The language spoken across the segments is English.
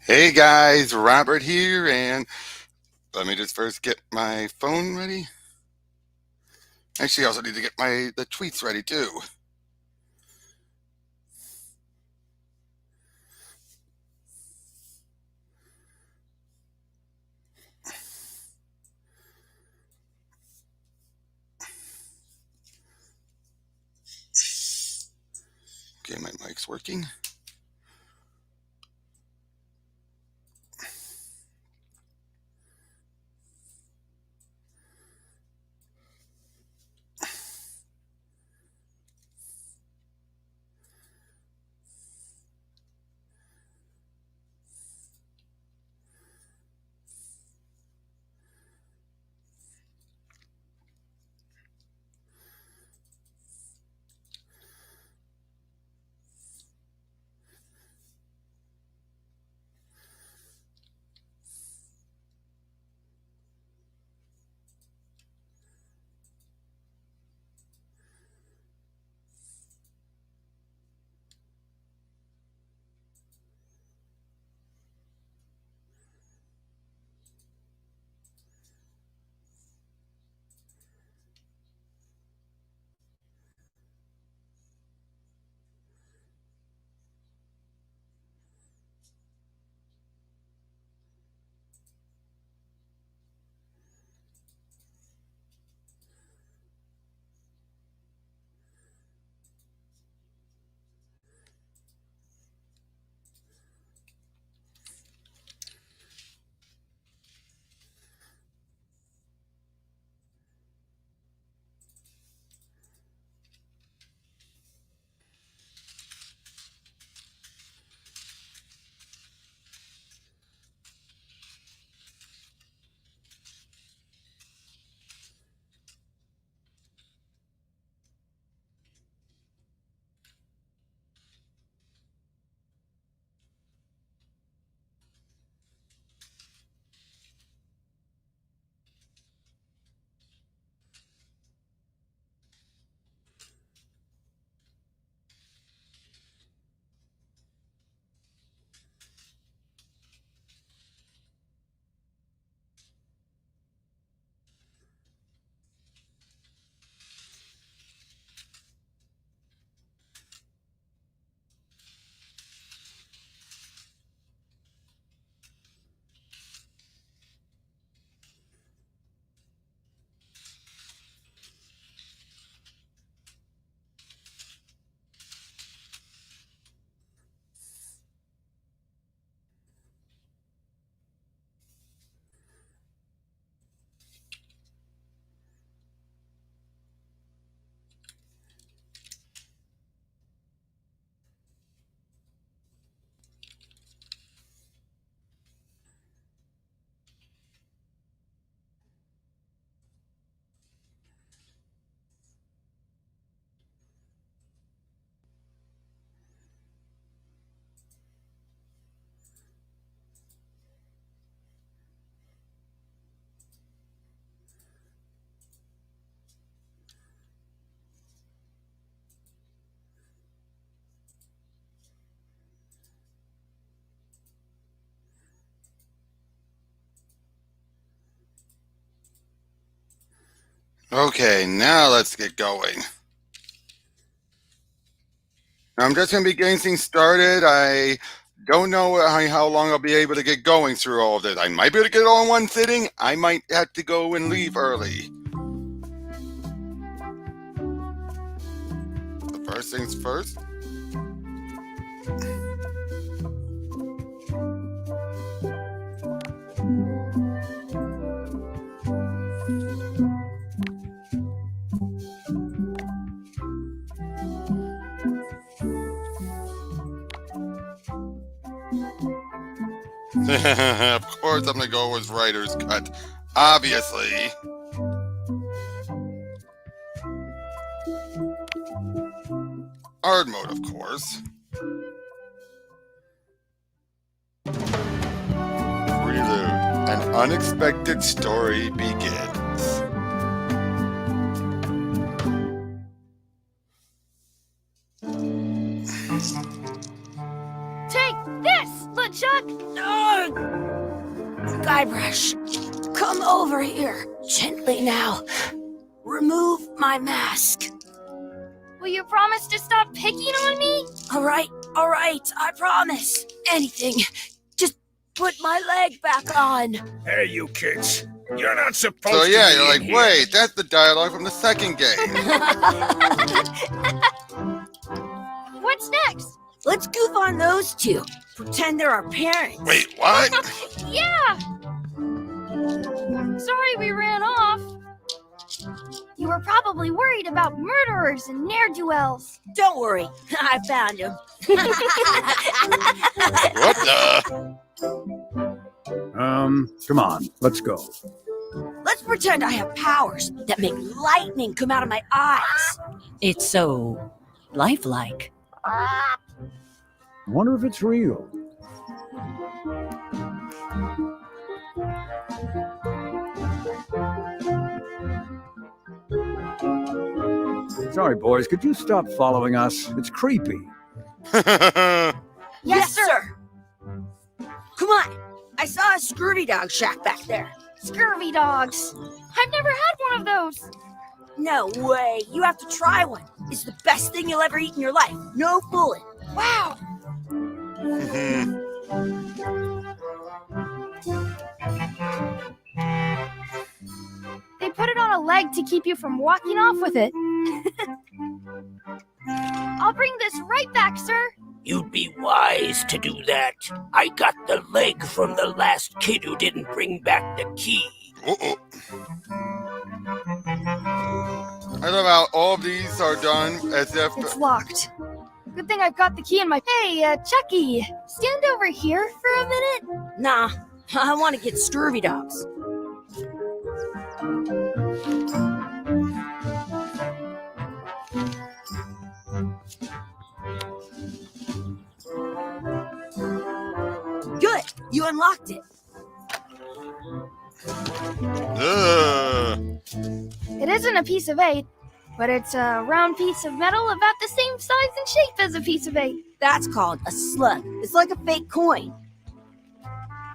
Hey guys, Robert here, and let me just first get my phone ready. Actually, I also need to get the tweets ready too. Okay, my mic's working. Okay, now let's get going. I'm just going to be getting things started. I don't know how long I'll be able to get going through all of this. I might be able to get it all in one sitting. I might have to go and leave early. The first things first. Of course, I'm going to go with writer's cut. Obviously. Hard mode, of course. Prelude. An unexpected story begins. Take this! Yes, LeChuck! Guybrush, come over here. Gently now. Remove my mask. Will you promise to stop picking on me? All right, I promise. Anything. Just put my leg back on. Hey, you kids. You're not supposed So to yeah, be you're in like, here. wait, that's the dialogue from the second game. What's next? Let's goof on those two. Pretend they're our parents. Wait, what? Yeah! Sorry we ran off. You were probably worried about murderers and ne'er-do-wells. Don't worry, I found him. What the? Come on, let's go. Let's pretend I have powers that make lightning come out of my eyes. It's so lifelike. I wonder if it's real. Sorry, boys, could you stop following us? It's creepy. Yes, sir. Come on. I saw a scurvy dog shack back there. Scurvy dogs. I've never had one of those. No way. You have to try one. It's the best thing you'll ever eat in your life. No fooling. Wow. They put it on a leg to keep you from walking off with it. I'll bring this right back, sir. You'd be wise to do that. I got the leg from the last kid who didn't bring back the key. Uh-oh. I love how all of these are done as if... It's locked. Good thing I've got the key in my... Hey, Chucky, stand over here for a minute. Nah, I want to get scurvy dogs. Good, you unlocked it. Ugh. It isn't a piece of 8, but it's a round piece of metal about the same size and shape as a piece of 8. That's called a slug. It's like a fake coin.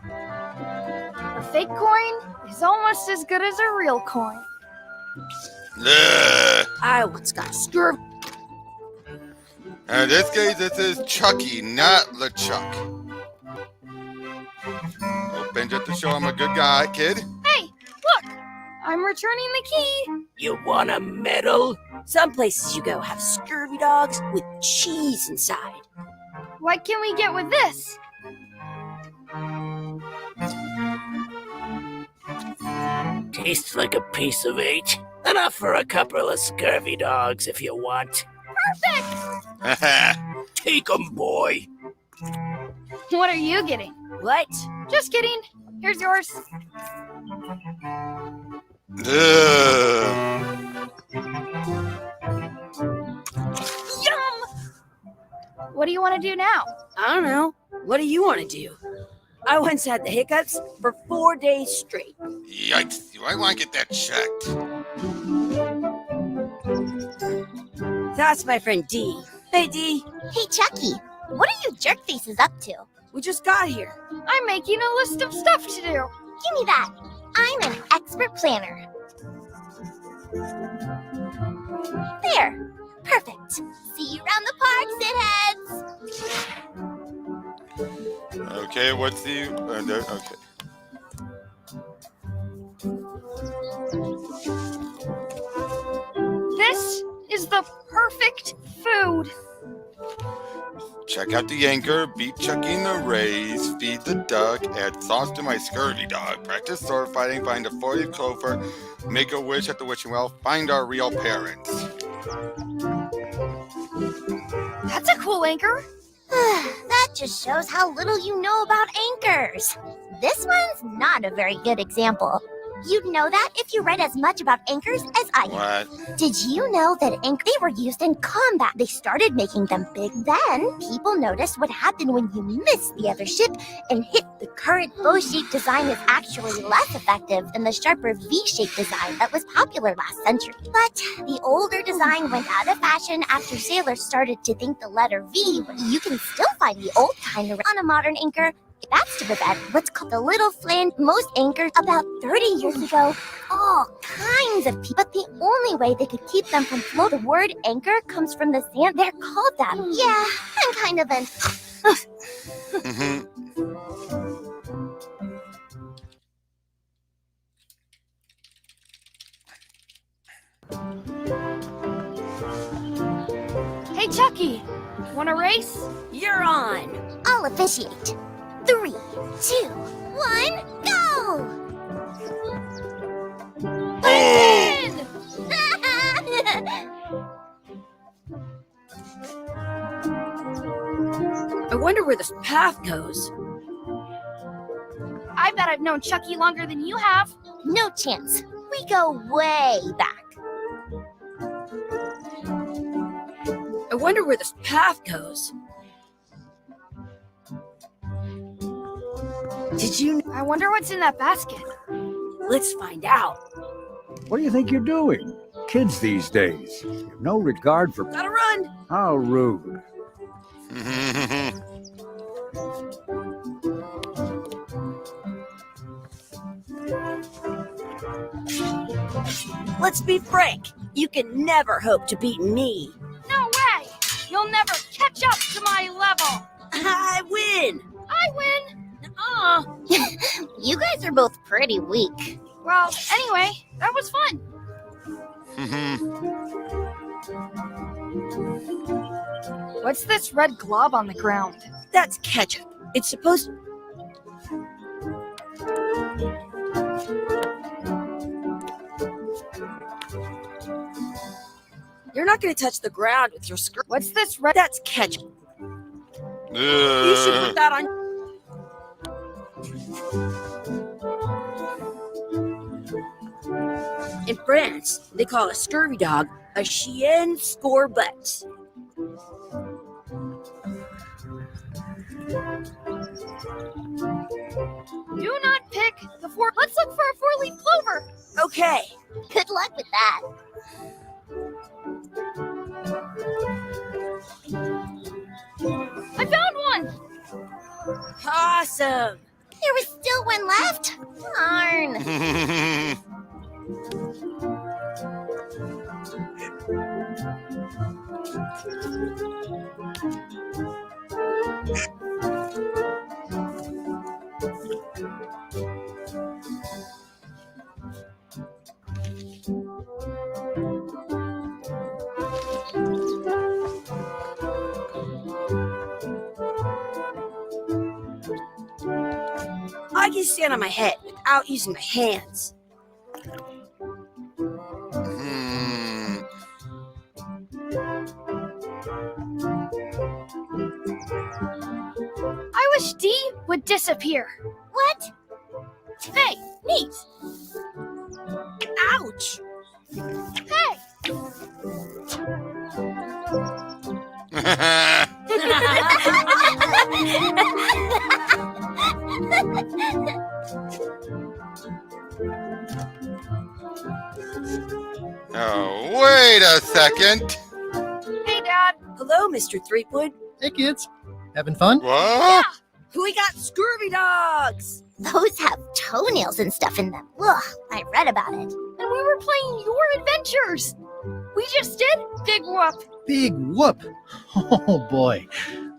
A fake coin is almost as good as a real coin. Ugh. I once got scurvy. In this case, this is Chucky, not LeChuck. Open just to show I'm a good guy, kid. Hey, look! I'm returning the key. You want a medal? Some places you go have scurvy dogs with cheese inside. What can we get with this? Tastes like a piece of 8. Enough for a couple of scurvy dogs if you want. Perfect! Take 'em, boy. What are you getting? What? Just kidding. Here's yours. Ugh. Yum! What do you want to do now? I don't know. What do you want to do? I once had the hiccups for 4 days straight. Yikes, you might want to get that checked. That's my friend Dee. Hey, Dee. Hey, Chucky, what are you jerk faces up to? We just got here. I'm making a list of stuff to do. Give me that. I'm an expert planner. There. Perfect. See you around the park, shitheads. Okay, what's the... okay. This is the perfect food. Check out the anchor, beat Chucky in the race, feed the duck, add sauce to my scurvy dog, practice sword fighting, find a 40th clover, make a wish at the wishing well, find our real parents. That's a cool anchor. That just shows how little you know about anchors. This one's not a very good example. You'd know that if you read as much about anchors as I do. What? Did you know that they were used in combat? They started making them big. Then people noticed what happened when you missed the other ship and hit. The current bow-shaped design is actually less effective than the sharper V-shaped design that was popular last century. But the older design went out of fashion after sailors started to think the letter V. You can still find the old kind on a modern anchor. That's to prevent what's called the little flange. Most anchors about 30 years ago, all kinds of people. But the only way they could keep them from floating, the word anchor comes from the sand. They're called that. Yeah, I'm kind of an... Mhm. Hey, Chucky, wanna race? You're on. I'll officiate. 3, 2, 1, go! Win! I wonder where this path goes. I bet I've known Chucky longer than you have. No chance. We go way back. I wonder where this path goes. Did you? I wonder what's in that basket. Let's find out. What do you think you're doing? Kids these days have no regard for... Gotta run. How rude. Let's be frank. You can never hope to beat me. No way! You'll never catch up to my level. I win. I win. You guys are both pretty weak. Well, anyway, that was fun. What's this red glob on the ground? That's ketchup. It's supposed. You're not going to touch the ground with your skirt. What's this red? That's ketchup. You should put that on. In France, they call a scurvy dog a chien scorbut. Do not pick the four. Let's look for a four-leaf clover. Okay. Good luck with that. I found one. Awesome. There was still one left. Darn. I can stand on my head without using my hands. I wish D would disappear. What? Hey, neat. Ouch! Hey. Oh, wait a second. Hey, Dad. Hello, Mr. Threepwood. Hey kids, having fun? What? We got scurvy dogs! Those have toenails and stuff in them. Ugh, I read about it. And we were playing your adventures. We just did Big Whoop. Big whoop! Oh boy,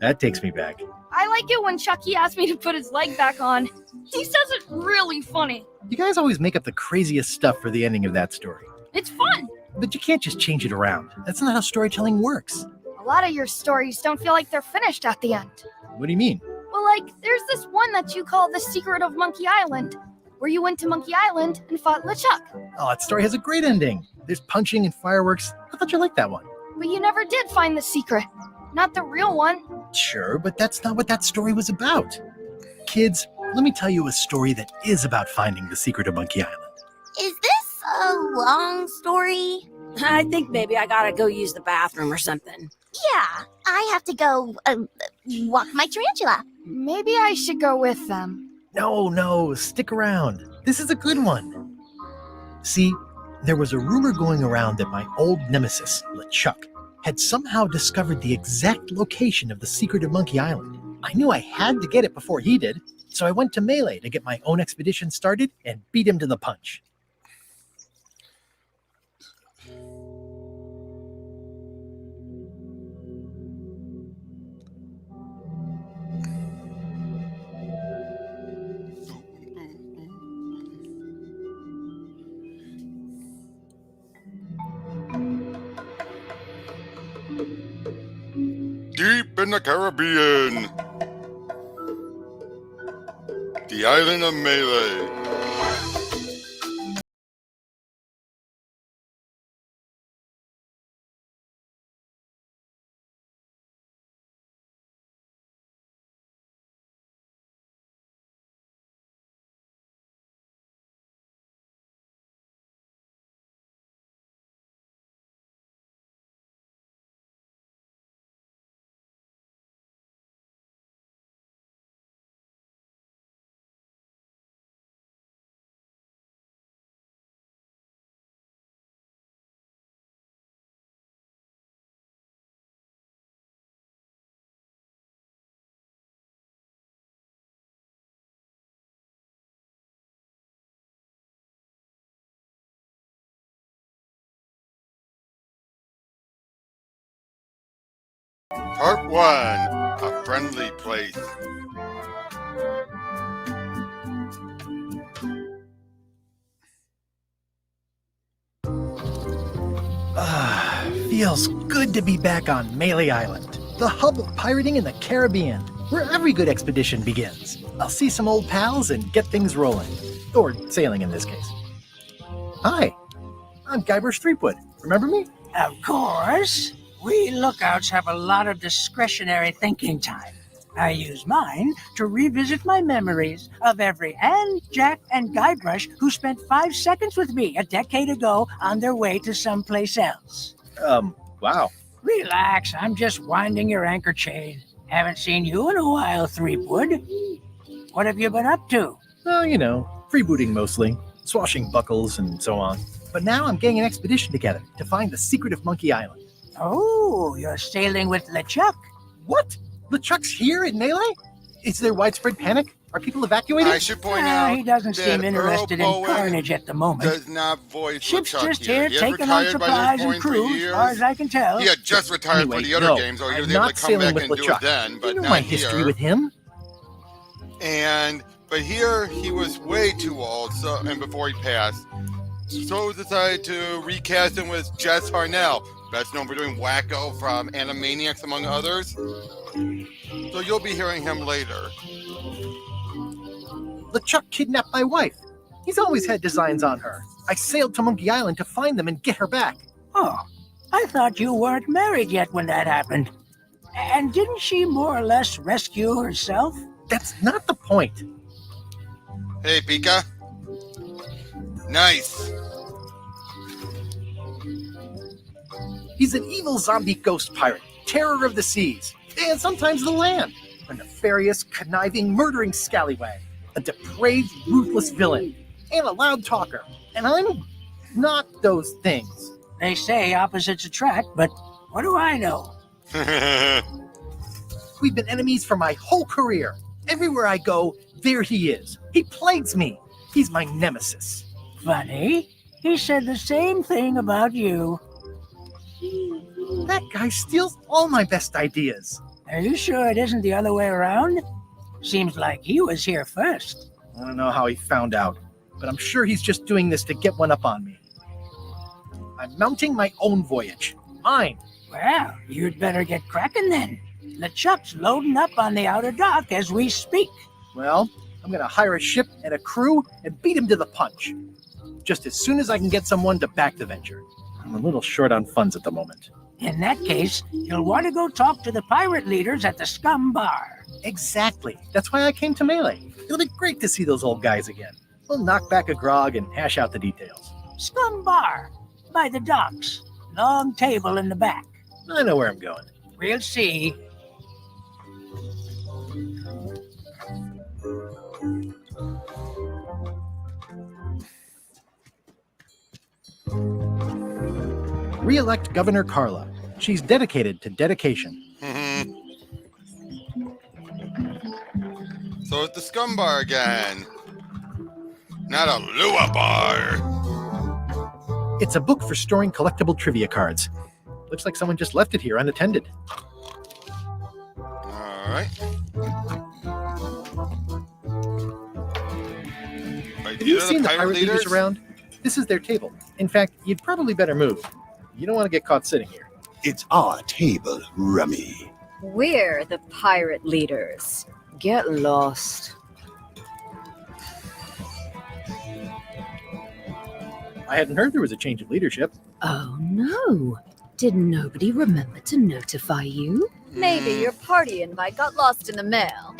that takes me back. I like it when Chucky asked me to put his leg back on. He says it really funny. You guys always make up the craziest stuff for the ending of that story. It's fun. But you can't just change it around. That's not how storytelling works. A lot of your stories don't feel like they're finished at the end. What do you mean? Well, like, there's this one that you call The Secret of Monkey Island, where you went to Monkey Island and fought LeChuck. Oh, that story has a great ending. There's punching and fireworks. I thought you liked that one. But you never did find the secret. Not the real one. Sure, but that's not what that story was about. Kids, let me tell you a story that is about finding the secret of Monkey Island. a long story? I think maybe I gotta go use the bathroom or something. Yeah, I have to go walk my tarantula. Maybe I should go with them. No, stick around. This is a good one. See, there was a rumor going around that my old nemesis, LeChuck, had somehow discovered the exact location of the secret of Monkey Island. I knew I had to get it before he did, so I went to Melee to get my own expedition started and beat him to the punch. Deep in the Caribbean. The island of Melee. Part 1. A friendly place. Feels good to be back on Melee Island, the hub of pirating in the Caribbean, where every good expedition begins. I'll see some old pals and get things rolling. Or sailing in this case. Hi, I'm Guybrush Threepwood. Remember me? Of course. We lookouts have a lot of discretionary thinking time. I use mine to revisit my memories of every Ann, Jack, and Guybrush who spent 5 seconds with me a decade ago on their way to someplace else. Wow. Relax, I'm just winding your anchor chain. Haven't seen you in a while, Threepwood. What have you been up to? Oh, you know, freebooting mostly, swashing buckles and so on. But now I'm getting an expedition together to find the secret of Monkey Island. Oh, you're sailing with LeChuck. What? LeChuck's here in Melee? Is there widespread panic? Are people evacuated? I should point out He doesn't that seem interested in Earl Bowen carnage at the moment. does not voice Ship's LeChuck just here He has taking on retired by supplies this and point for crew, as years. far as I can tell. He had just retired Anyway, for the other no, games, or he I'm was able not to come sailing back with and do LeChuck. it then, but You know not my history here. with him. But here he was way too old, so and before he passed, so decided to recast him with Jess Harnell, best known for doing Wacko from Animaniacs, among others. So you'll be hearing him later. LeChuck kidnapped my wife. He's always had designs on her. I sailed to Monkey Island to find them and get her back. Oh, I thought you weren't married yet when that happened. And didn't she more or less rescue herself? That's not the point. Hey, Pika. Nice. He's an evil zombie ghost pirate, terror of the seas, and sometimes the land. A nefarious, conniving, murdering scallywag. A depraved, ruthless villain. And a loud talker. And I'm not those things. They say opposites attract, but what do I know? We've been enemies for my whole career. Everywhere I go, there he is. He plagues me. He's my nemesis. Funny. He said the same thing about you. That guy steals all my best ideas. Are you sure it isn't the other way around? Seems like he was here first. I don't know how he found out, but I'm sure he's just doing this to get one up on me. I'm mounting my own voyage. Mine. Well, you'd better get cracking then. LeChuck's loading up on the outer dock as we speak. Well, I'm going to hire a ship and a crew and beat him to the punch. Just as soon as I can get someone to back the venture. I'm a little short on funds at the moment. In that case, you'll want to go talk to the pirate leaders at the Scum Bar. Exactly. That's why I came to Melee. It'll be great to see those old guys again. We'll knock back a grog and hash out the details. Scum Bar, by the docks. Long table in the back. I know where I'm going. We'll see. Re-elect Governor Carla. She's dedicated to dedication. So it's the Scum Bar again. Not a Lua Bar. It's a book for storing collectible trivia cards. Looks like someone just left it here unattended. Alright. Have you seen the pirate leaders around? This is their table. In fact, you'd probably better move. You don't want to get caught sitting here. It's our table, Rummy. We're the pirate leaders. Get lost. I hadn't heard there was a change of leadership. Oh no. Did nobody remember to notify you? Maybe your party invite got lost in the mail.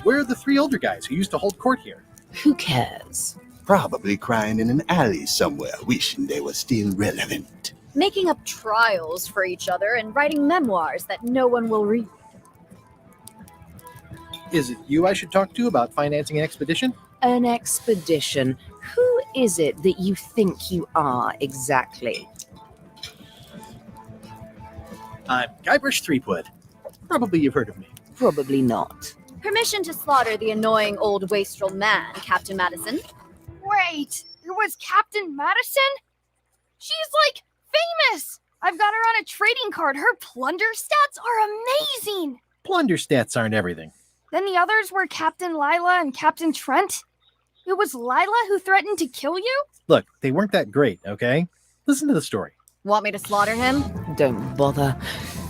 Where are the three older guys who used to hold court here? Who cares? Probably crying in an alley somewhere, wishing they were still relevant. Making up trials for each other and writing memoirs that no one will read. Is it you I should talk to about financing an expedition? An expedition. Who is it that you think you are exactly? I'm Guybrush Threepwood. Probably you've heard of me. Probably not. Permission to slaughter the annoying old wastrel man, Captain Madison. Wait, it was Captain Madison? She's like famous! I've got her on a trading card. Her plunder stats are amazing! Plunder stats aren't everything. Then the others were Captain Lila and Captain Trent. It was Lila who threatened to kill you? Look, they weren't that great, okay? Listen to the story. Want me to slaughter him? Don't bother.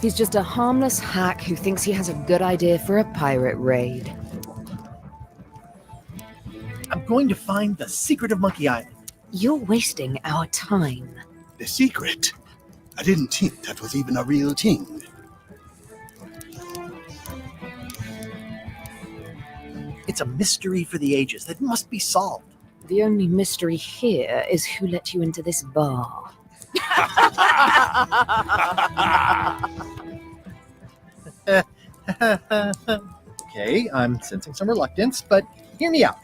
He's just a harmless hack who thinks he has a good idea for a pirate raid. I'm going to find the secret of Monkey Island. You're wasting our time. The secret? I didn't think that was even a real thing. It's a mystery for the ages that must be solved. The only mystery here is who let you into this bar. Okay, I'm sensing some reluctance, but hear me out.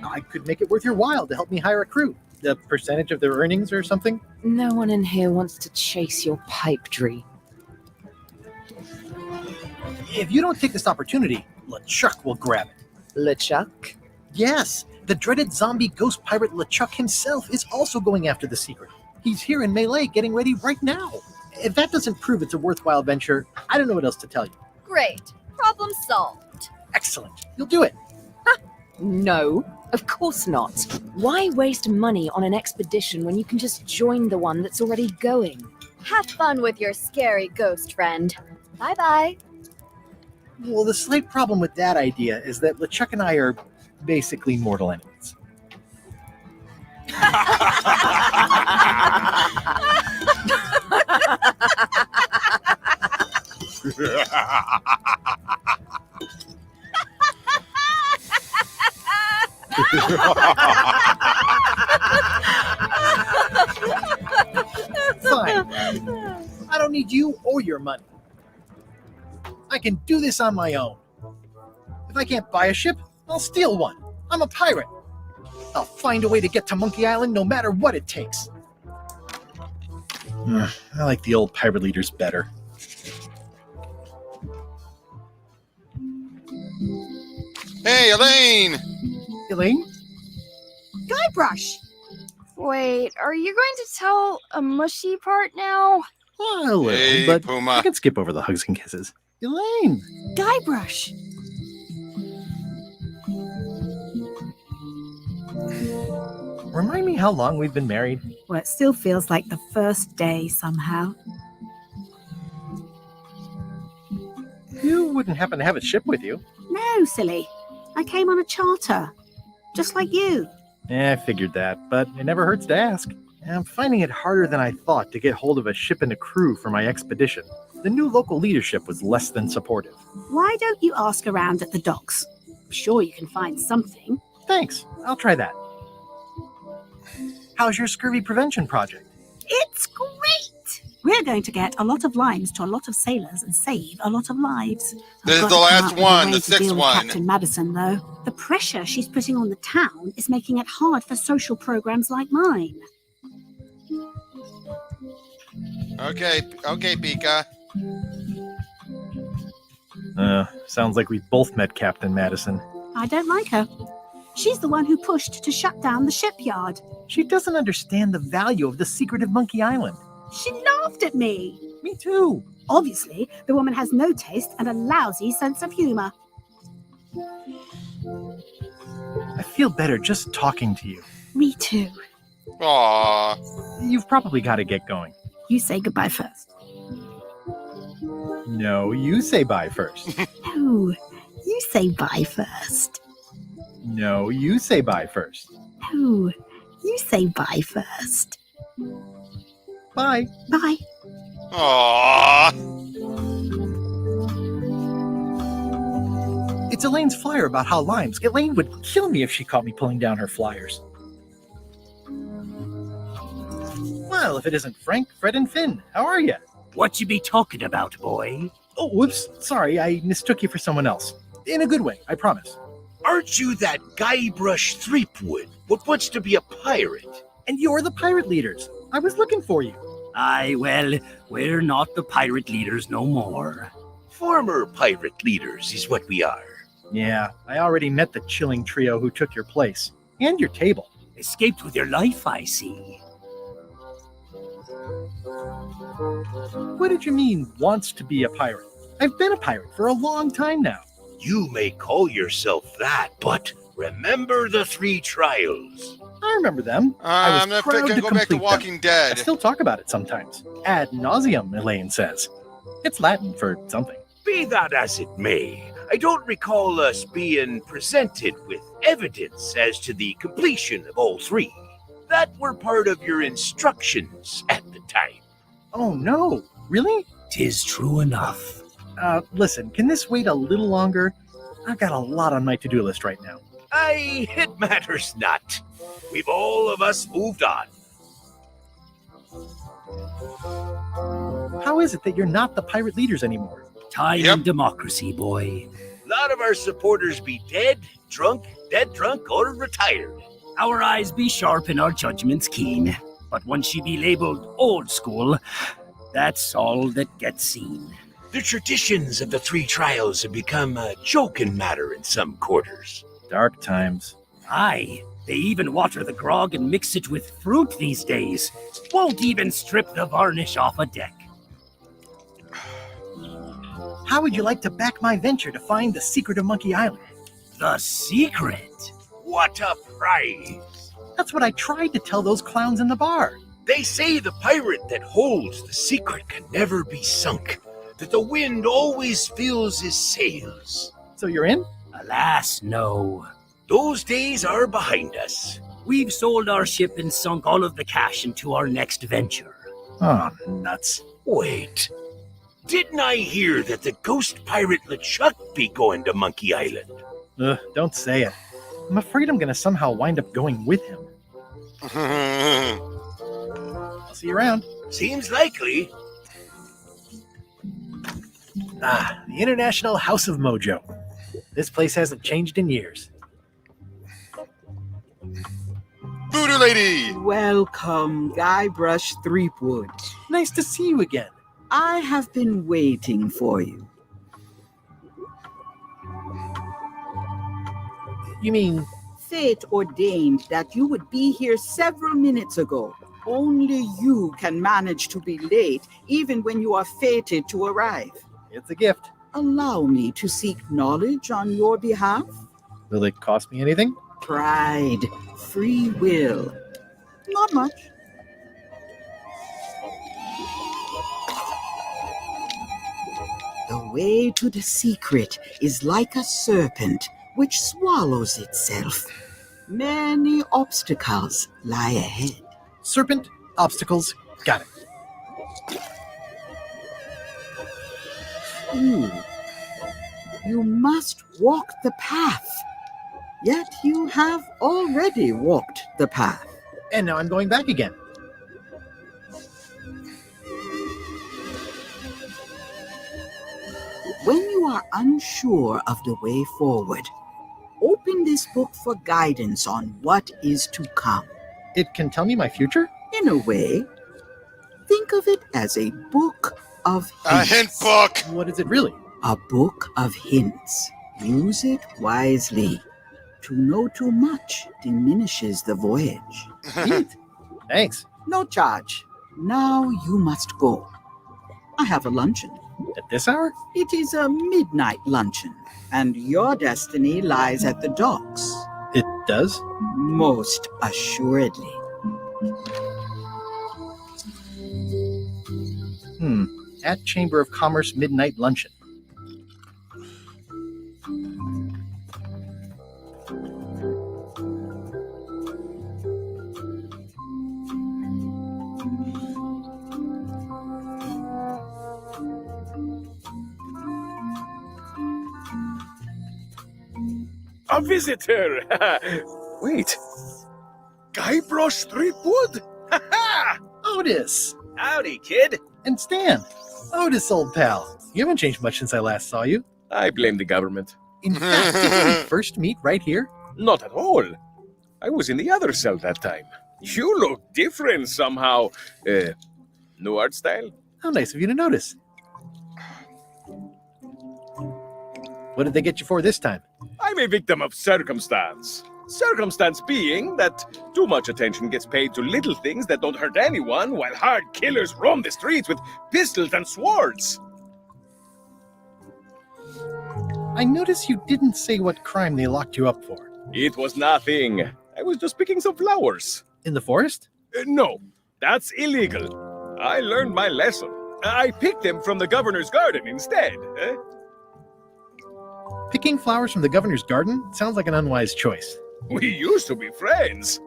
I could make it worth your while to help me hire a crew. The percentage of their earnings or something? No one in here wants to chase your pipe dream. If you don't take this opportunity, LeChuck will grab it. LeChuck? Yes, the dreaded zombie ghost pirate LeChuck himself is also going after the secret. He's here in Melee getting ready right now. If that doesn't prove it's a worthwhile venture, I don't know what else to tell you. Great. Problem solved. Excellent. You'll do it. No, of course not. Why waste money on an expedition when you can just join the one that's already going? Have fun with your scary ghost friend. Bye-bye. Well, the slight problem with that idea is that LeChuck and I are basically mortal enemies. Fine. I don't need you or your money. I can do this on my own. If I can't buy a ship, I'll steal one. I'm a pirate. I'll find a way to get to Monkey Island no matter what it takes. I like the old pirate leaders better. Hey, Elaine! Elaine? Guybrush! Wait, are you going to tell a mushy part now? Well, a little, Hey, but Puma. I can skip over the hugs and kisses. Elaine! Guybrush! Remind me how long we've been married? Well, it still feels like the first day somehow. You wouldn't happen to have a ship with you. No, silly. I came on a charter. Just like you. I figured that, but it never hurts to ask. I'm finding it harder than I thought to get hold of a ship and a crew for my expedition. The new local leadership was less than supportive. Why don't you ask around at the docks? I'm sure you can find something. Thanks, I'll try that. How's your scurvy prevention project? It's great! We're going to get a lot of lines to a lot of sailors and save a lot of lives. This is I've the got to come last up with a one, way the to sixth deal with one. Captain Madison, though. The pressure she's putting on the town is making it hard for social programs like mine. Okay, Pika. Sounds like we both met Captain Madison. I don't like her. She's the one who pushed to shut down the shipyard. She doesn't understand the value of the secret of Monkey Island. She laughed at me. Me too. Obviously, the woman has no taste and a lousy sense of humor. I feel better just talking to you. Me too. Aww. You've probably got to get going. You say goodbye first. No, you say bye first. No, you say bye first. No, you say bye first. No, you say bye first. Bye. Bye. Aww. It's Elaine's flyer about how limes. Elaine would kill me if she caught me pulling down her flyers. Well, if it isn't Frank, Fred, and Finn, how are you? What you be talking about, boy? Oh, whoops. Sorry, I mistook you for someone else. In a good way, I promise. Aren't you that Guybrush Threepwood what wants to be a pirate? And you're the pirate leaders. I was looking for you. Aye, well, we're not the pirate leaders no more. Former pirate leaders is what we are. Yeah, I already met the chilling trio who took your place. And your table. Escaped with your life, I see. What did you mean, wants to be a pirate? I've been a pirate for a long time now. You may call yourself that, but remember the 3 trials. I remember them. I was I'm not proud gonna to go back to complete Walking them. Dead. I still talk about it sometimes. Ad nauseum, Elaine says. It's Latin for something. Be that as it may, I don't recall us being presented with evidence as to the completion of all 3. That were part of your instructions at the time. Oh no, really? 'Tis true enough. Listen, can this wait a little longer? I've got a lot on my to-do list right now. Aye, it matters not. We've all of us moved on. How is it that you're not the pirate leaders anymore? Time and democracy, boy. A lot of our supporters be dead drunk, or retired. Our eyes be sharp and our judgments keen. But once you be labeled old school, that's all that gets seen. The traditions of the 3 trials have become a joking matter in some quarters. Dark times. Aye, they even water the grog and mix it with fruit these days. Won't even strip the varnish off a deck. How would you like to back my venture to find the secret of Monkey Island? The secret? What a prize! That's what I tried to tell those clowns in the bar. They say the pirate that holds the secret can never be sunk, that the wind always fills his sails. So you're in? Alas, no. Those days are behind us. We've sold our ship and sunk all of the cash into our next venture. Oh, nuts. Wait. Didn't I hear that the ghost pirate LeChuck be going to Monkey Island? Don't say it. I'm afraid I'm going to somehow wind up going with him. I'll see you around. Seems likely. The International House of Mojo. This place hasn't changed in years. Voodoo Lady! Welcome, Guybrush Threepwood. Nice to see you again. I have been waiting for you. You mean... Fate ordained that you would be here several minutes ago. Only you can manage to be late, even when you are fated to arrive. It's a gift. Allow me to seek knowledge on your behalf. Will it cost me anything? Pride, free will. Not much. The way to the secret is like a serpent which swallows itself. Many obstacles lie ahead. Serpent, Obstacles. Got it. Ooh. You must walk the path. Yet you have already walked the path. And now I'm going back again. When you are unsure of the way forward, open this book for guidance on what is to come. It can tell me my future? In a way, think of it as a book of hints. A hint book! What is it really? A book of hints. Use it wisely. To know too much diminishes the voyage. Neat. Thanks. No charge. Now you must go. I have a luncheon. At this hour? It is a midnight luncheon, and your destiny lies at the docks. It does? Most assuredly. At Chamber of Commerce midnight luncheon. A visitor! Wait. Guybrush Threepwood? Ha-ha! Otis! Howdy, kid. And Stan. Otis, old pal. You haven't changed much since I last saw you. I blame the government. In fact, didn't we first meet right here? Not at all. I was in the other cell that time. You look different somehow. New art style? How nice of you to notice. What did they get you for this time? I'm a victim of circumstance. Circumstance being that too much attention gets paid to little things that don't hurt anyone, while hard killers roam the streets with pistols and swords. I notice you didn't say what crime they locked you up for. It was nothing. I was just picking some flowers. In the forest? No, that's illegal. I learned my lesson. I picked them from the governor's garden instead. Picking flowers from the governor's garden sounds like an unwise choice. We used to be friends.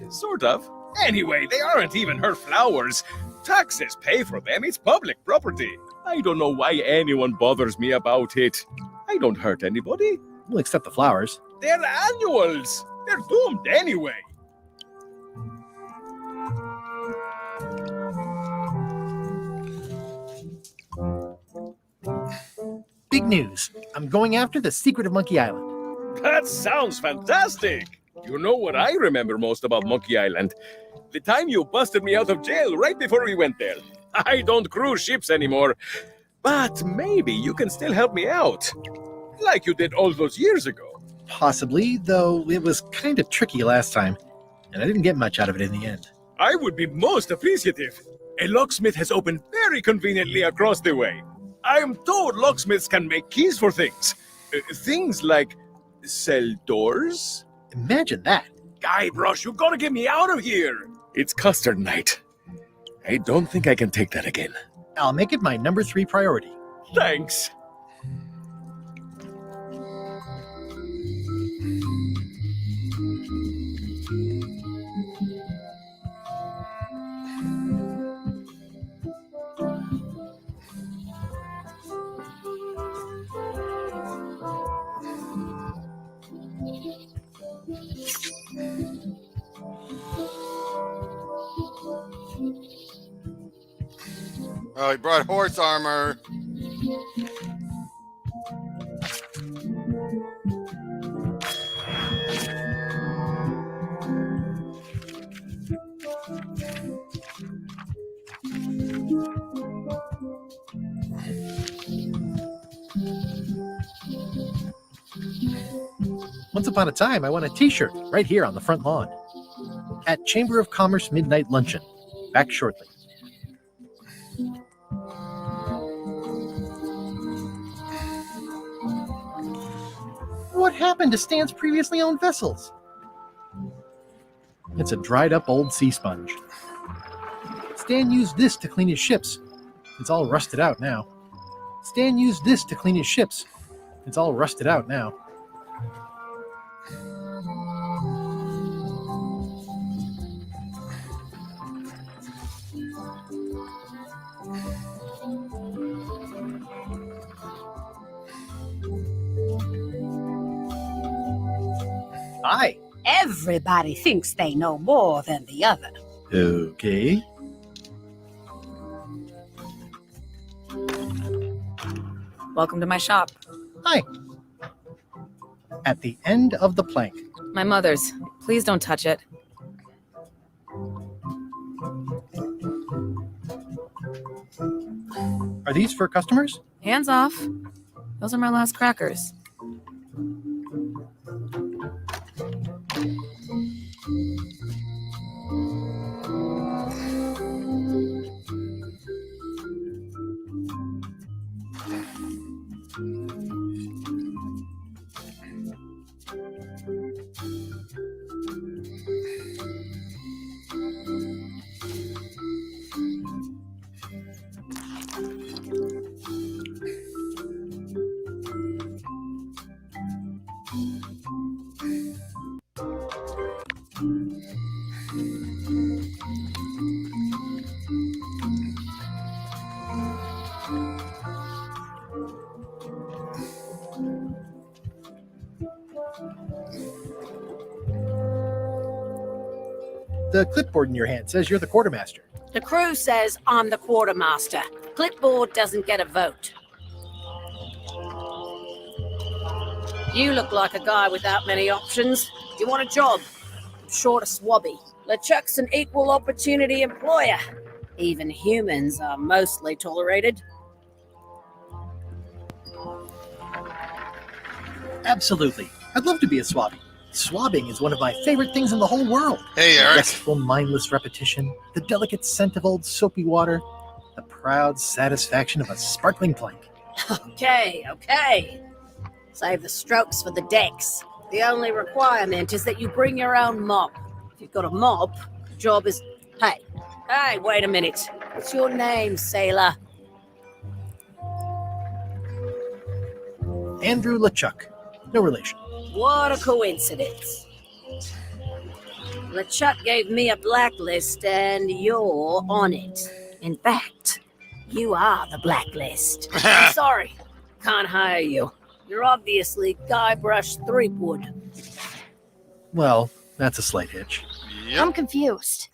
Sort of. Anyway, they aren't even her flowers. Taxes pay for them. It's public property. I don't know why anyone bothers me about it. I don't hurt anybody. We'll accept the flowers. They're annuals. They're doomed anyway. Big news. I'm going after the secret of Monkey Island. That sounds fantastic. You know what I remember most about Monkey Island? The time you busted me out of jail right before we went there. I don't cruise ships anymore. But maybe you can still help me out. Like you did all those years ago. Possibly, though it was kind of tricky last time, and I didn't get much out of it in the end. I would be most appreciative. A locksmith has opened very conveniently across the way. I am told locksmiths can make keys for things. Things like cell doors. Imagine that. Guybrush, you gotta get me out of here. It's custard night. I don't think I can take that again. I'll make it my number 3 priority. Thanks. Oh, he brought horse armor. Once upon a time, I won a t-shirt right here on the front lawn. At Chamber of Commerce Midnight Luncheon. Back shortly. What happened to Stan's previously owned vessels? It's a dried up old sea sponge. Stan used this to clean his ships. It's all rusted out now. Stan used this to clean his ships. It's all rusted out now. Hi. Everybody thinks they know more than the other. Okay. Welcome to my shop. Hi. At the end of the plank. My mother's. Please don't touch it. Are these for customers? Hands off. Those are my last crackers. The clipboard in your hand says you're the quartermaster. The crew says I'm the quartermaster. Clipboard doesn't get a vote. You look like a guy without many options. Do you want a job? I'm short of swabby. LeChuck's an equal opportunity employer. Even humans are mostly tolerated. Absolutely. I'd love to be a swabby. Swabbing is one of my favorite things in the whole world. Hey, Eric. Restful, mindless repetition, the delicate scent of old soapy water, the proud satisfaction of a sparkling plank. Okay. Save the strokes for the decks. The only requirement is that you bring your own mop. If you've got a mop, the job is... Hey, wait a minute. What's your name, sailor? Andrew LeChuck. No relation. What a coincidence. LeChuck gave me a blacklist and you're on it. In fact, you are the blacklist. I'm sorry. Can't hire you. You're obviously Guybrush Threepwood. Well, that's a slight hitch. I'm confused.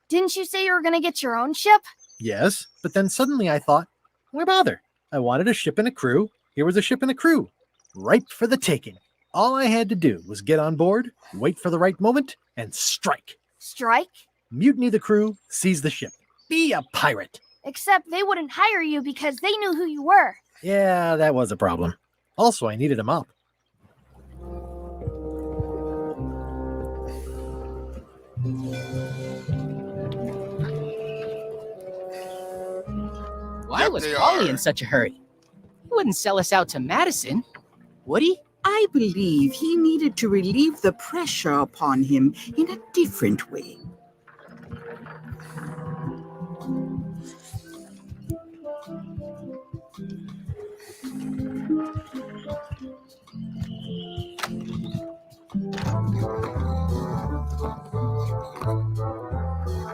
Didn't you say you were gonna get your own ship? Yes, but then suddenly I thought, why bother? I wanted a ship and a crew. Here was a ship and a crew. Ripe for the taking. All I had to do was get on board, wait for the right moment, and strike. Strike? Mutiny the crew, seize the ship. Be a pirate. Except they wouldn't hire you because they knew who you were. Yeah, that was a problem. Also, I needed a mop. Why was Polly in such a hurry? He wouldn't sell us out to Madison, would he? I believe he needed to relieve the pressure upon him in a different way.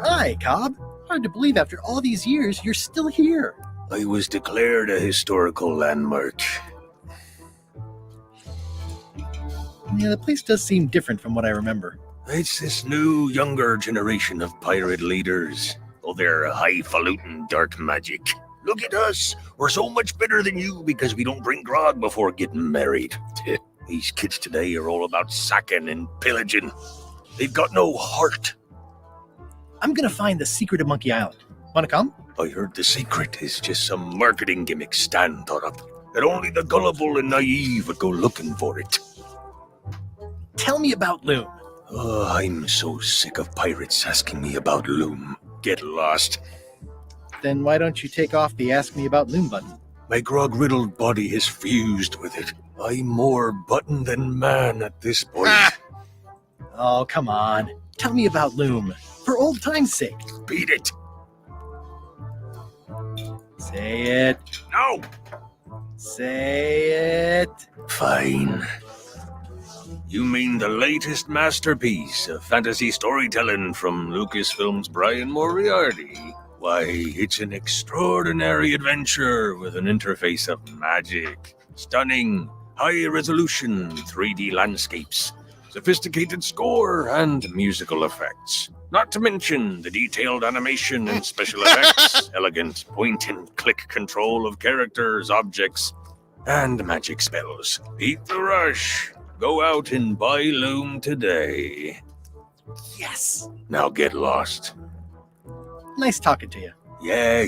Hi, Cobb. Hard to believe after all these years you're still here. I was declared a historical landmark. Yeah, the place does seem different from what I remember. It's this new, younger generation of pirate leaders. Oh, they're highfalutin dark magic. Look at us. We're so much better than you because we don't drink grog before getting married. These kids today are all about sacking and pillaging. They've got no heart. I'm gonna find the secret of Monkey Island. Wanna come? I heard the secret is just some marketing gimmick Stan thought up. That only the gullible and naive would go looking for it. Tell me about Loom. Oh, I'm so sick of pirates asking me about Loom. Get lost. Then why don't you take off the Ask Me About Loom button? My grog-riddled body is fused with it. I'm more button than man at this point. Oh, come on. Tell me about Loom. For old time's sake. Beat it. Say it. No. Say it. Fine. You mean the latest masterpiece of fantasy storytelling from Lucasfilm's Brian Moriarty? Why, it's an extraordinary adventure with an interface of magic, stunning, high-resolution 3D landscapes, sophisticated score, and musical effects. Not to mention the detailed animation and special effects, elegant point-and-click control of characters, objects, and magic spells. Beat the rush. Go out and buy Loom today. Yes. Now get lost. Nice talking to you. Yeah.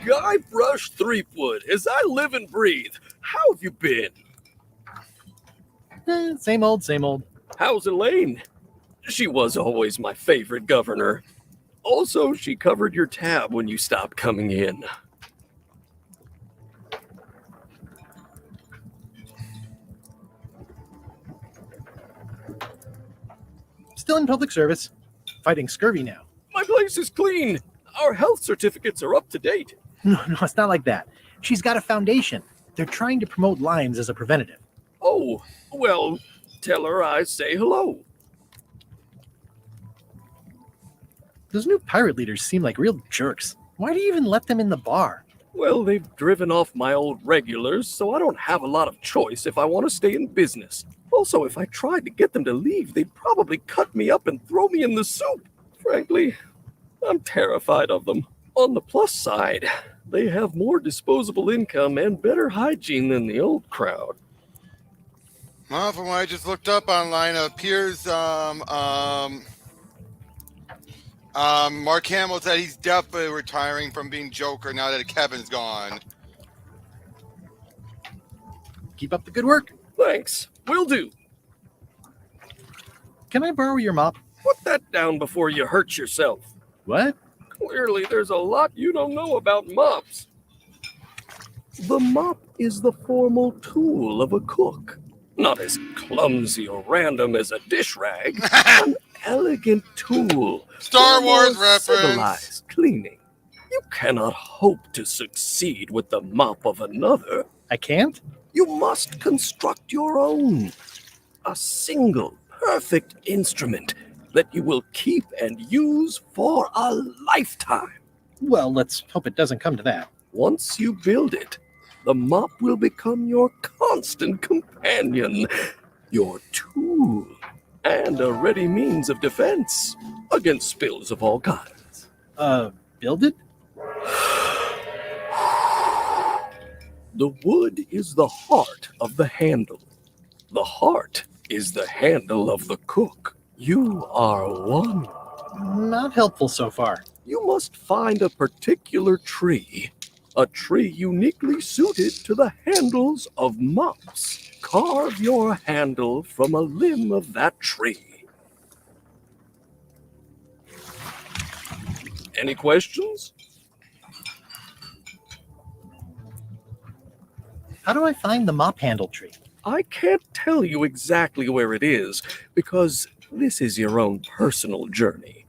Guybrush Threepwood, as I live and breathe. How have you been? Same old, same old. How's Elaine? She was always my favorite governor. Also, she covered your tab when you stopped coming in. Still in public service. Fighting scurvy now. My place is clean. Our health certificates are up to date. No, it's not like that. She's got a foundation. They're trying to promote Lyme's as a preventative. Oh, well, tell her I say hello. Those new pirate leaders seem like real jerks. Why do you even let them in the bar? Well, they've driven off my old regulars, so I don't have a lot of choice if I want to stay in business. Also, if I tried to get them to leave, they'd probably cut me up and throw me in the soup. Frankly, I'm terrified of them. On the plus side, they have more disposable income and better hygiene than the old crowd. Well, from what I just looked up online, it appears Mark Hamill said he's definitely retiring from being Joker now that Kevin's gone. Keep up the good work. Thanks. Will do. Can I borrow your mop? Put that down before you hurt yourself. What? Clearly, there's a lot you don't know about mops. The mop is the formal tool of a cook. Not as clumsy or random as a dish rag. An elegant tool. Star Wars more reference. Civilized cleaning. You cannot hope to succeed with the mop of another. I can't? You must construct your own. A single, perfect instrument that you will keep and use for a lifetime. Well, let's hope it doesn't come to that. Once you build it, the mop will become your constant companion, your tool, and a ready means of defense against spills of all kinds. Build it? The wood is the heart of the handle. The heart is the handle of the cook. You are one. Not helpful so far. You must find a particular tree. A tree uniquely suited to the handles of mops. Carve your handle from a limb of that tree. Any questions? How do I find the mop handle tree? I can't tell you exactly where it is, because this is your own personal journey.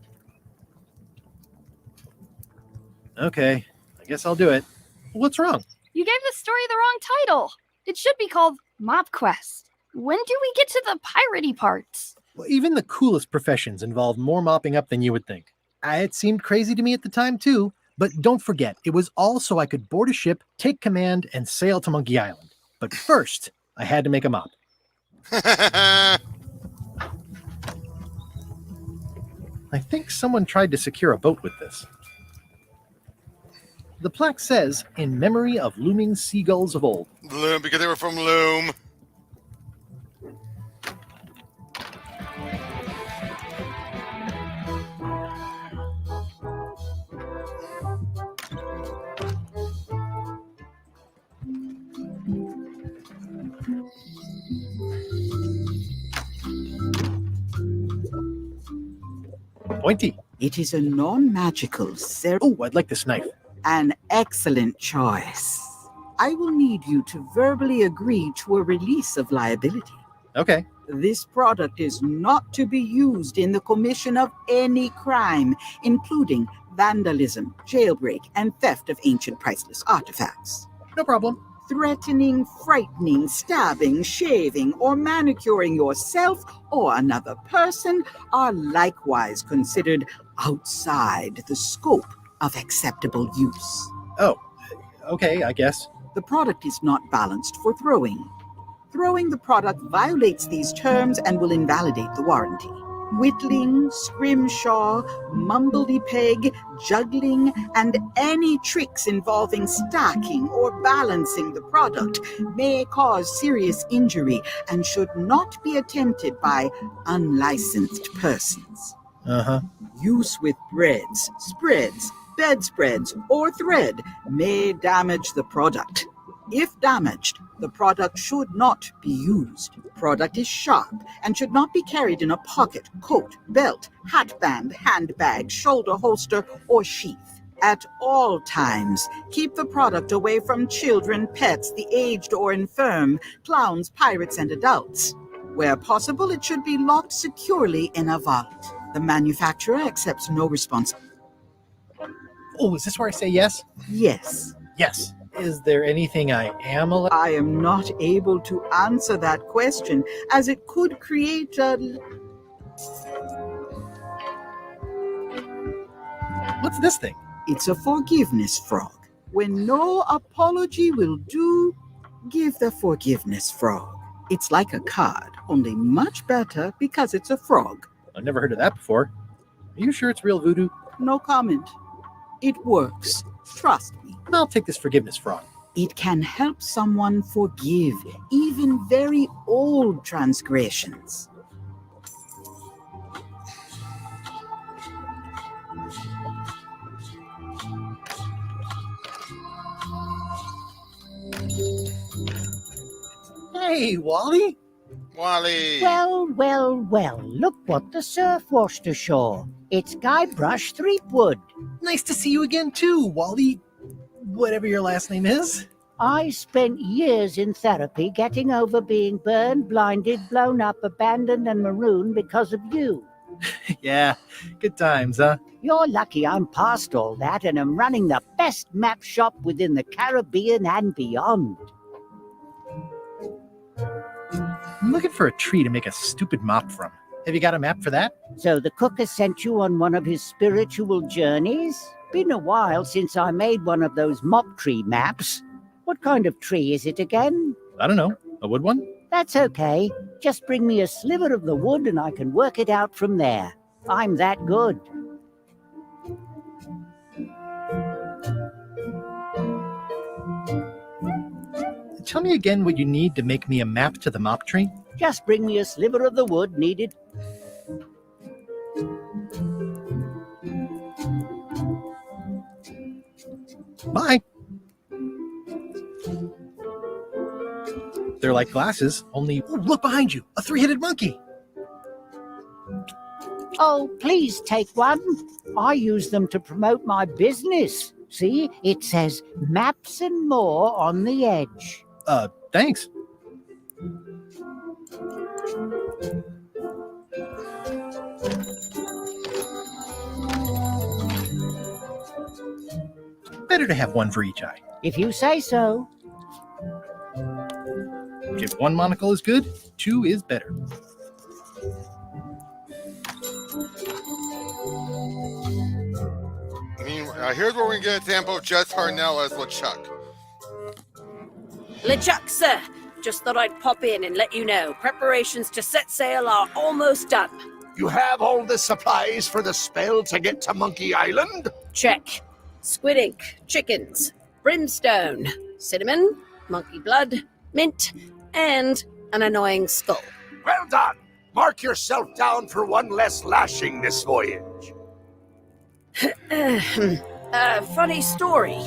Okay, I guess I'll do it. What's wrong? You gave the story the wrong title. It should be called Mop Quest. When do we get to the piratey parts? Well, even the coolest professions involve more mopping up than you would think. It seemed crazy to me at the time, too. But don't forget, it was all so I could board a ship, take command, and sail to Monkey Island. But first, I had to make a mop. I think someone tried to secure a boat with this. The plaque says, in memory of looming seagulls of old. Loom, because they were from Loom. Pointy. It is a non-magical Oh, I'd like this knife. An excellent choice. I will need you to verbally agree to a release of liability. Okay. This product is not to be used in the commission of any crime, including vandalism, jailbreak, and theft of ancient priceless artifacts. No problem. Threatening, frightening, stabbing, shaving, or manicuring yourself or another person are likewise considered outside the scope of acceptable use. Oh, okay, I guess. The product is not balanced for throwing. Throwing the product violates these terms and will invalidate the warranty. Whittling, scrimshaw, mumbledy-peg, juggling, and any tricks involving stacking or balancing the product may cause serious injury and should not be attempted by unlicensed persons. Uh-huh. Use with breads, spreads, bedspreads, or thread may damage the product. If damaged, the product should not be used. Product is sharp and should not be carried in a pocket, coat, belt, hatband, handbag, shoulder holster, or sheath. At all times, keep the product away from children, pets, the aged or infirm, clowns, pirates, and adults. Where possible, it should be locked securely in a vault. The manufacturer accepts no responsibility. Oh, is this where I say yes? Yes. Yes. Is there anything I am allowed? I am not able to answer that question, as it could create a... What's this thing? It's a forgiveness frog. When no apology will do, give the forgiveness frog. It's like a card, only much better because it's a frog. I've never heard of that before. Are you sure it's real voodoo? No comment. It works. Trust me. I'll take this forgiveness frog. It can help someone forgive even very old transgressions. Hey, Wally. Wally! Well, look what the surf washed ashore. It's Guybrush Threepwood. Nice to see you again, too, Wally. Whatever your last name is. I spent years in therapy getting over being burned, blinded, blown up, abandoned, and marooned because of you. Yeah, good times, huh? You're lucky I'm past all that and am running the best map shop within the Caribbean and beyond. I'm looking for a tree to make a stupid mop from. Have you got a map for that? So the cook has sent you on one of his spiritual journeys? Been a while since I made one of those mop tree maps. What kind of tree is it again? I don't know. A wood one? That's okay. Just bring me a sliver of the wood and I can work it out from there. I'm that good. Tell me again what you need to make me a map to the mop tree. Just bring me a sliver of the wood needed. Bye. They're like glasses, only... Ooh, look behind you! A three-headed monkey! Oh, please take one. I use them to promote my business. See, it says maps and more on the edge. Thanks. Better to have one for each eye. If you say so. If one monocle is good, two is better. Here's where we get an example of Jess Harnell as LeChuck. LeChuck, sir. Just thought I'd pop in and let you know. Preparations to set sail are almost done. You have all the supplies for the spell to get to Monkey Island? Check. Squid ink, chickens, brimstone, cinnamon, monkey blood, mint, and an annoying skull. Well done! Mark yourself down for one less lashing this voyage. Funny story.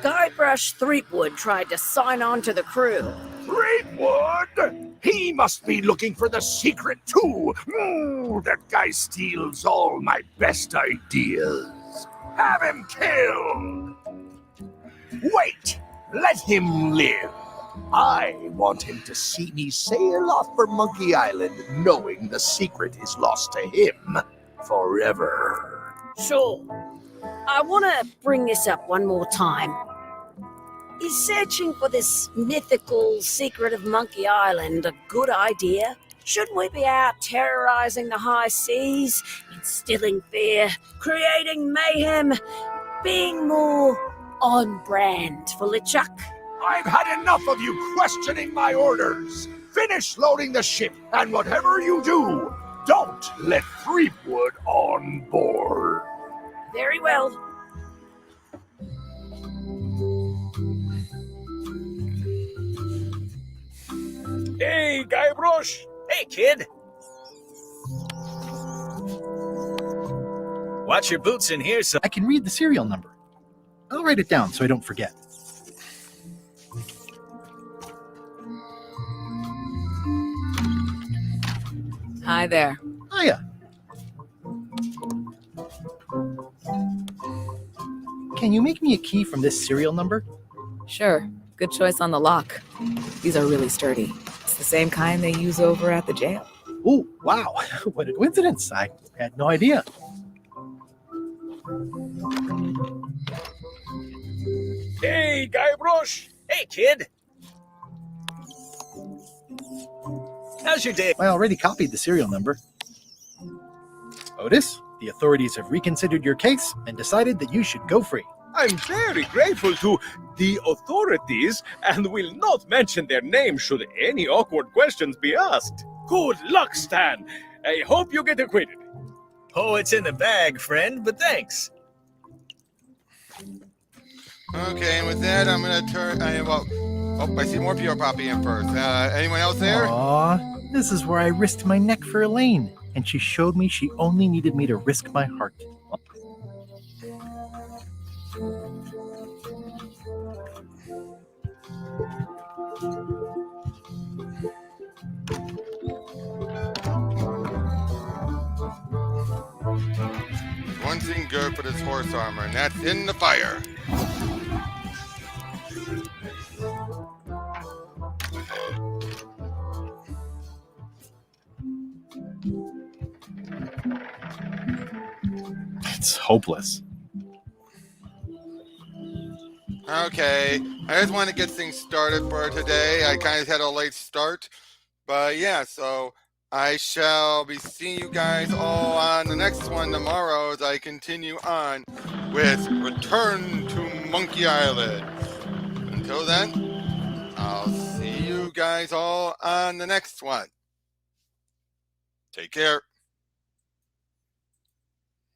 Guybrush Threepwood tried to sign on to the crew. Threepwood? He must be looking for the secret too. That guy steals all my best ideas. Have him killed. Wait, let him live. I want him to see me sail off for Monkey Island knowing the secret is lost to him forever. Sure. I want to bring this up one more time. Is searching for this mythical secret of Monkey Island a good idea? Shouldn't we be out terrorizing the high seas, instilling fear, creating mayhem, being more on brand for LeChuck? I've had enough of you questioning my orders. Finish loading the ship, and whatever you do, don't let Threepwood on board. Very well. Hey, Guybrush! Hey, kid. Watch your boots in here, so I can read the serial number. I'll write it down so I don't forget. Hi there. Hiya. Can you make me a key from this serial number? Sure. Good choice on the lock. These are really sturdy. It's the same kind they use over at the jail. Oh, wow. What a coincidence. I had no idea. Hey, Guybrush! Hey, kid. How's your day? I already copied the serial number. Otis, the authorities have reconsidered your case and decided that you should go free. I'm very grateful to the authorities and will not mention their name should any awkward questions be asked. Good luck, Stan. I hope you get acquitted. Oh, it's in the bag, friend, but thanks. Okay, and with that, I'm gonna turn. I see more people popping in first. Anyone else there? Aw, this is where I risked my neck for Elaine, and she showed me she only needed me to risk my heart. One thing good for this horse armor, and that's in the fire. It's hopeless. Okay, I just want to get things started for today. I kind of had a late start, but yeah, so I shall be seeing you guys all on the next one tomorrow as I continue on with Return to Monkey Island. Until then, I'll see you guys all on the next one. Take care.